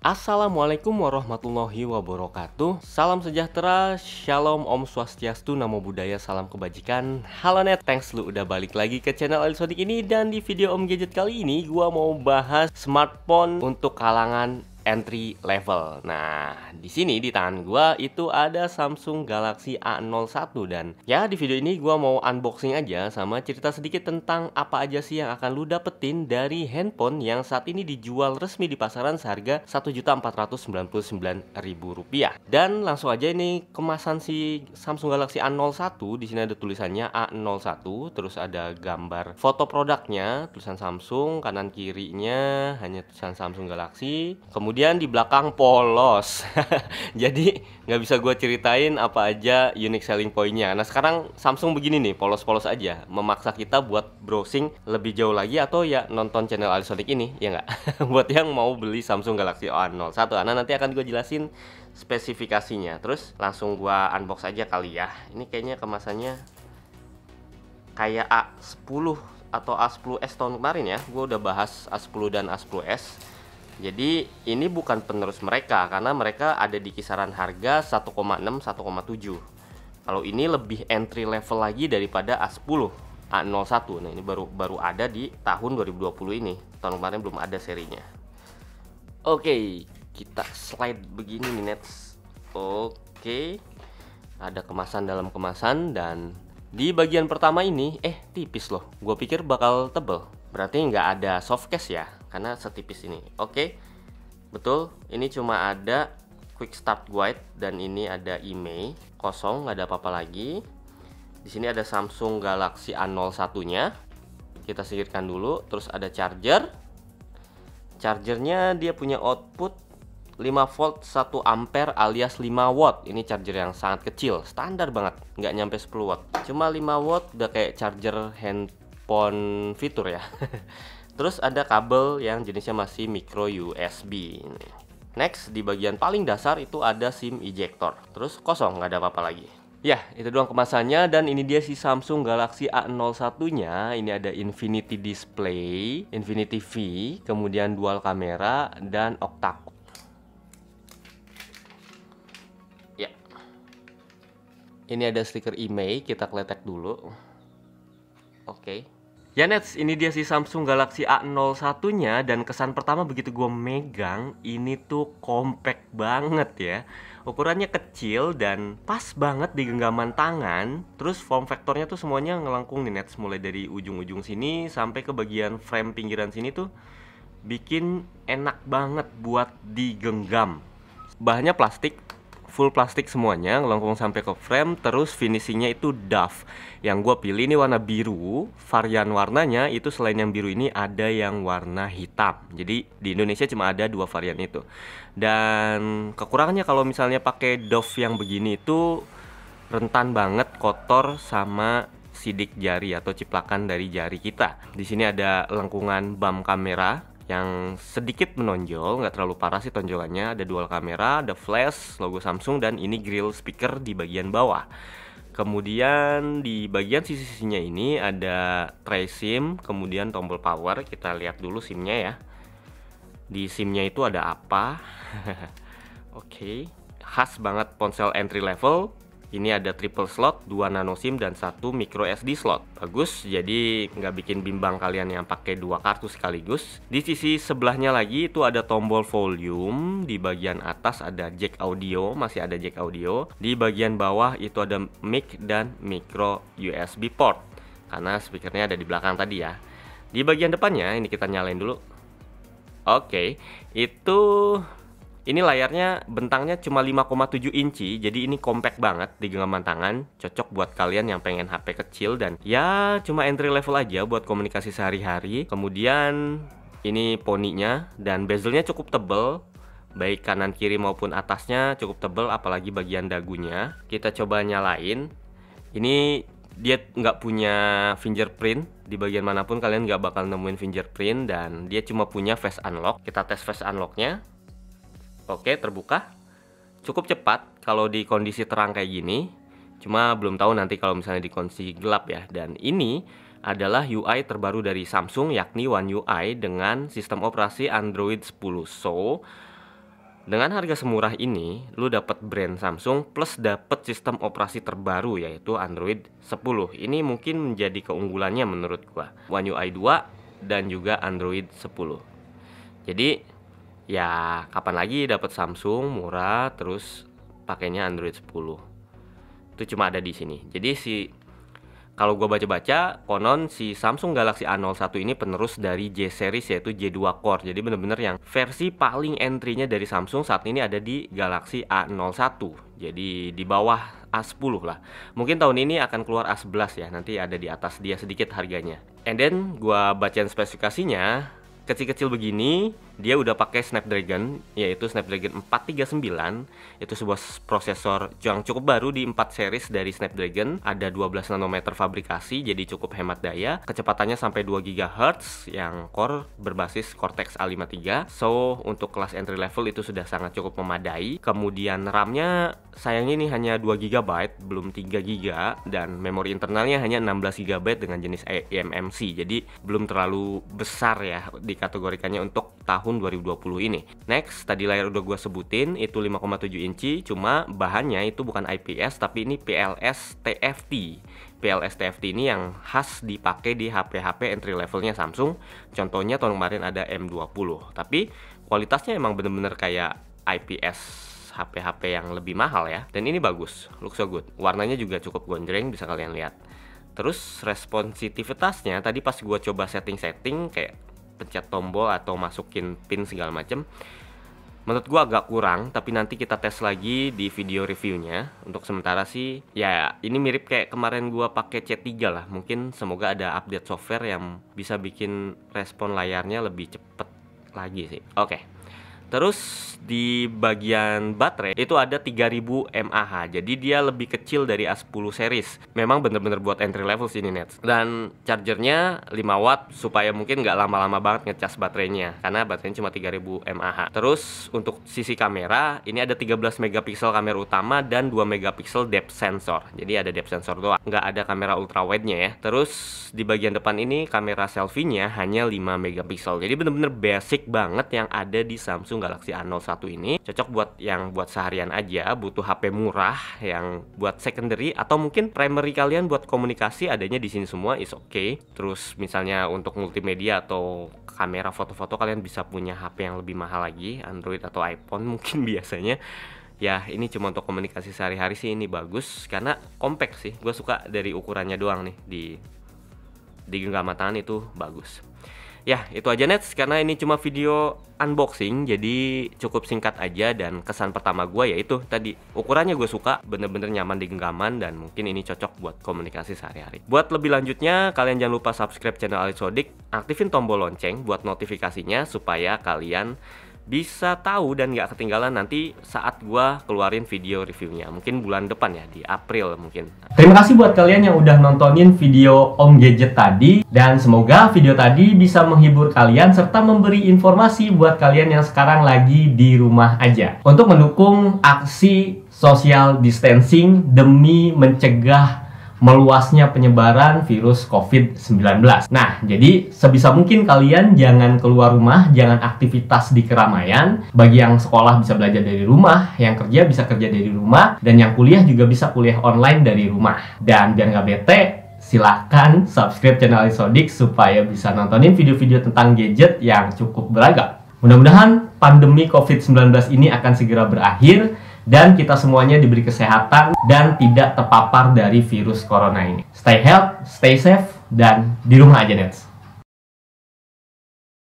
Assalamualaikum warahmatullahi wabarakatuh. Salam sejahtera, shalom, om swastiastu, namo buddhaya, salam kebajikan. Halo net, thanks lu udah balik lagi ke channel Alisonic ini. Dan di video Om Gadget kali ini gua mau bahas smartphone untuk kalangan entry level. Nah, di sini di tangan gua itu ada Samsung Galaxy A01 dan ya di video ini gua mau unboxing aja sama cerita sedikit tentang apa aja sih yang akan lu dapetin dari handphone yang saat ini dijual resmi di pasaran seharga Rp1.499.000. Dan langsung aja ini kemasan si Samsung Galaxy A01. Di sini ada tulisannya A01, terus ada gambar foto produknya, tulisan Samsung, kanan kirinya hanya tulisan Samsung Galaxy. Kemudian di belakang polos. Jadi nggak bisa gue ceritain apa aja unique selling point-nya. Nah sekarang Samsung begini nih, polos-polos aja, memaksa kita buat browsing lebih jauh lagi atau ya nonton channel Alisonic ini, ya nggak? Buat yang mau beli Samsung Galaxy A01, karena nanti akan gue jelasin spesifikasinya. Terus langsung gue unbox aja kali ya. Ini kayaknya kemasannya kayak A10 atau A10s tahun kemarin ya. Gue udah bahas A10 dan A10s. Jadi ini bukan penerus mereka karena mereka ada di kisaran harga 1,6 1,7. Kalau ini lebih entry level lagi daripada A10 A01. Nah, ini baru ada di tahun 2020 ini. Tahun kemarin belum ada serinya. Oke, kita slide begini nih nets. Oke. Ada kemasan dalam kemasan dan di bagian pertama ini tipis loh. Gue pikir bakal tebel. Berarti nggak ada softcase ya, karena setipis ini. Oke, betul. Ini cuma ada quick start guide dan ini ada IMEI kosong, nggak ada apa-apa lagi. Di sini ada Samsung Galaxy A01-nya. Kita singkirkan dulu. Terus ada charger. Chargernya dia punya output 5 volt 1 ampere alias 5 watt. Ini charger yang sangat kecil, standar banget, nggak nyampe 10 watt. Cuma 5 watt udah kayak charger handphone fitur ya. Terus ada kabel yang jenisnya masih micro USB. Next, di bagian paling dasar itu ada SIM ejector. Terus kosong, nggak ada apa-apa lagi. Ya, itu doang kemasannya. Dan ini dia si Samsung Galaxy A01-nya. Ini ada Infinity Display, Infinity V, kemudian dual kamera, dan octa-core. Ya, ini ada stiker IMEI, kita kletek dulu. Oke. Ya nets, ini dia si Samsung Galaxy A01-nya. Dan kesan pertama begitu gue megang, ini tuh compact banget ya. Ukurannya kecil dan pas banget di genggaman tangan. Terus form factornya tuh semuanya ngelengkung nih nets, mulai dari ujung-ujung sini sampai ke bagian frame pinggiran sini tuh bikin enak banget buat digenggam. Bahannya plastik, full plastik semuanya, ngelengkung sampai ke frame. Terus finishingnya itu doff. Yang gue pilih ini warna biru. Varian warnanya itu selain yang biru ini ada yang warna hitam. Jadi di Indonesia cuma ada 2 varian itu. Dan kekurangannya kalau misalnya pakai doff yang begini itu rentan banget kotor sama sidik jari atau ciplakan dari jari kita. Di sini ada lengkungan bump kamera yang sedikit menonjol, nggak terlalu parah sih tonjolannya. Ada dual kamera, ada flash, logo Samsung, dan ini grill speaker di bagian bawah. Kemudian di bagian sisi-sisinya ini ada tray SIM, kemudian tombol power. Kita lihat dulu SIM-nya ya. Di SIM-nya itu ada apa? Oke, khas banget ponsel entry level. Ini ada triple slot, 2 nano SIM dan 1 micro SD slot. Bagus, jadi nggak bikin bimbang kalian yang pakai 2 kartu sekaligus. Di sisi sebelahnya lagi itu ada tombol volume. Di bagian atas ada jack audio, masih ada jack audio. Di bagian bawah itu ada mic dan micro USB port, karena speakernya ada di belakang tadi ya. Di bagian depannya, ini kita nyalain dulu. Oke, ini layarnya bentangnya cuma 5,7 inci, jadi ini compact banget di genggaman tangan. Cocok buat kalian yang pengen HP kecil dan ya cuma entry level aja buat komunikasi sehari-hari. Kemudian ini poninya dan bezelnya cukup tebel, baik kanan kiri maupun atasnya cukup tebel, apalagi bagian dagunya. Kita coba nyalain. Ini dia nggak punya fingerprint. Di bagian manapun kalian nggak bakal nemuin fingerprint, dan dia cuma punya face unlock. Kita tes face unlocknya. Oke, terbuka. Cukup cepat kalau di kondisi terang kayak gini. Cuma belum tahu nanti kalau misalnya di kondisi gelap ya. Dan ini adalah UI terbaru dari Samsung, yakni One UI dengan sistem operasi Android 10. So, Dengan harga semurah ini, lu dapat brand Samsung plus dapat sistem operasi terbaru yaitu Android 10. Ini mungkin menjadi keunggulannya menurut gua. One UI 2 dan juga Android 10. Jadi ya kapan lagi dapat Samsung murah terus pakainya Android 10. Itu cuma ada di sini. Jadi kalau gue baca-baca, konon si Samsung Galaxy A01 ini penerus dari J series yaitu J2 Core. Jadi bener-bener yang versi paling entry-nya dari Samsung saat ini ada di Galaxy A01. Jadi di bawah A10 lah. Mungkin tahun ini akan keluar A11 ya. Nanti ada di atas dia sedikit harganya. And then gue bacain spesifikasinya. Kecil-kecil begini, dia udah pakai Snapdragon, yaitu Snapdragon 439. Itu sebuah prosesor yang cukup baru di 4 series dari Snapdragon. Ada 12 nanometer fabrikasi, jadi cukup hemat daya. Kecepatannya sampai 2 GHz, yang core berbasis Cortex A53. So, untuk kelas entry level itu sudah sangat cukup memadai. Kemudian RAM-nya sayangnya ini hanya 2 GB, belum 3 GB. Dan memori internalnya hanya 16 GB dengan jenis eMMC. Jadi, belum terlalu besar ya dikategorikannya untuk tahun 2020 ini. Next, tadi layar udah gue sebutin, itu 5,7 inci, cuma bahannya itu bukan IPS, tapi ini PLS TFT. PLS TFT ini yang khas dipakai di HP-HP entry levelnya Samsung. Contohnya tahun kemarin ada M20. Tapi kualitasnya emang bener-bener kayak IPS HP-HP yang lebih mahal ya. Dan ini bagus, looks so good. Warnanya juga cukup gonjreng, bisa kalian lihat. Terus responsitivitasnya, tadi pas gue coba setting-setting kayak pencet tombol atau masukin pin segala macem, menurut gua agak kurang, tapi nanti kita tes lagi di video reviewnya. Untuk sementara sih ya ini mirip kayak kemarin gua pakai C3 lah. Mungkin semoga ada update software yang bisa bikin respon layarnya lebih cepet lagi sih. Oke. Terus di bagian baterai itu ada 3000 mAh. Jadi dia lebih kecil dari A10 series. Memang bener-bener buat entry level sini Nets. Dan chargernya 5 watt supaya mungkin nggak lama-lama banget ngecas baterainya, karena baterainya cuma 3000 mAh. Terus untuk sisi kamera ini ada 13 megapiksel kamera utama dan 2 megapiksel depth sensor. Jadi ada depth sensor doang, nggak ada kamera ultrawide-nya ya. Terus di bagian depan ini kamera selfie-nya hanya 5 megapiksel. Jadi bener-bener basic banget yang ada di Samsung Galaxy A01 ini. Cocok buat yang buat seharian aja, butuh HP murah yang buat secondary atau mungkin primary kalian buat komunikasi adanya di sini semua is okay. Terus misalnya untuk multimedia atau kamera foto-foto kalian bisa punya HP yang lebih mahal lagi, Android atau iPhone mungkin biasanya. Ya ini cuma untuk komunikasi sehari-hari sih ini bagus karena compact sih. Gue suka dari ukurannya doang nih, di genggaman tangan itu bagus. Ya itu aja Nets, karena ini cuma video unboxing jadi cukup singkat aja. Dan kesan pertama gue yaitu tadi ukurannya gue suka, bener-bener nyaman di genggaman dan mungkin ini cocok buat komunikasi sehari-hari. Buat lebih lanjutnya kalian jangan lupa subscribe channel Ali Sodik, aktifin tombol lonceng buat notifikasinya supaya kalian bisa tahu dan nggak ketinggalan nanti saat gua keluarin video reviewnya. Mungkin bulan depan ya, di April mungkin. Terima kasih buat kalian yang udah nontonin video Om Gadget tadi. Dan semoga video tadi bisa menghibur kalian serta memberi informasi buat kalian yang sekarang lagi di rumah aja. Untuk mendukung aksi social distancing demi mencegah meluasnya penyebaran virus COVID-19. Nah, jadi sebisa mungkin kalian jangan keluar rumah, jangan aktivitas di keramaian. Bagi yang sekolah bisa belajar dari rumah, yang kerja bisa kerja dari rumah, dan yang kuliah juga bisa kuliah online dari rumah. Dan biar nggak bete, silahkan subscribe channel Ali Sodik supaya bisa nontonin video-video tentang gadget yang cukup beragam. Mudah-mudahan pandemi COVID-19 ini akan segera berakhir dan kita semuanya diberi kesehatan dan tidak terpapar dari virus corona ini. Stay healthy, stay safe, dan di rumah aja Nets.